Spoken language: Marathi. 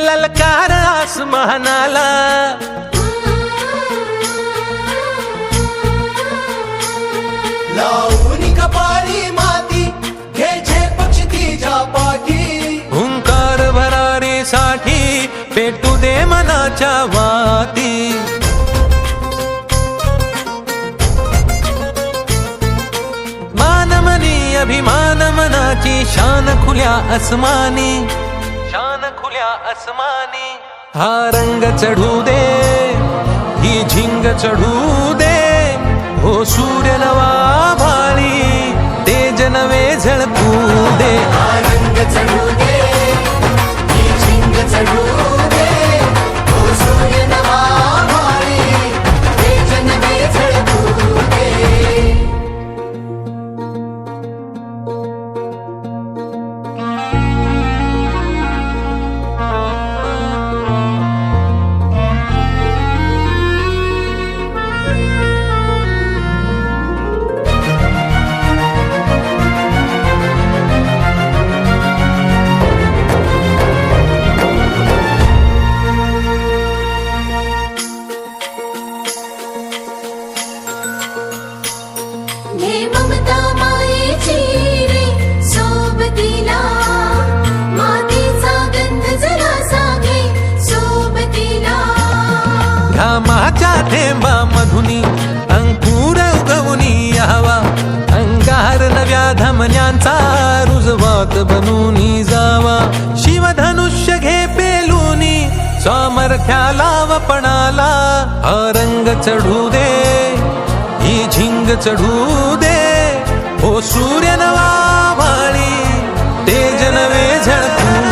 ललकार आसमानाला, लावून कपाळी माती घे झेप क्षितिजा पाठी, हुंकार भरारीसाठी पेटू दे मनाच्या वाती. मानमनी अभिमान मनाची शान खुल्या आसमानी, शान खुल्या आसमानी. हा रंग चढू दे, ही झिंग चढू दे, हो सूर्य नवा भाळी तेज नवे झळकू दे. हा रंग चढू दे, ही झिंग चढू दे, हो सूर्य नवा भाळी तेज नवे झळकू दे. हे ममता मायेची रे सोबतीला, मातीचा गंध जरासा घे सोबतीला. घामाच्या थेंबा मधुनी अंकुर उगवूनी यावा, अंगार नव्या धमन्यांचा रुजवात बनूनी जावा. शिवधनुष्य घे पेलूनी सामर्थ्याला वपणाला, हा रंग चढू दे, ही झिंग चढू दे, हो सूर्य नवा भाळी तेज नवे झळकू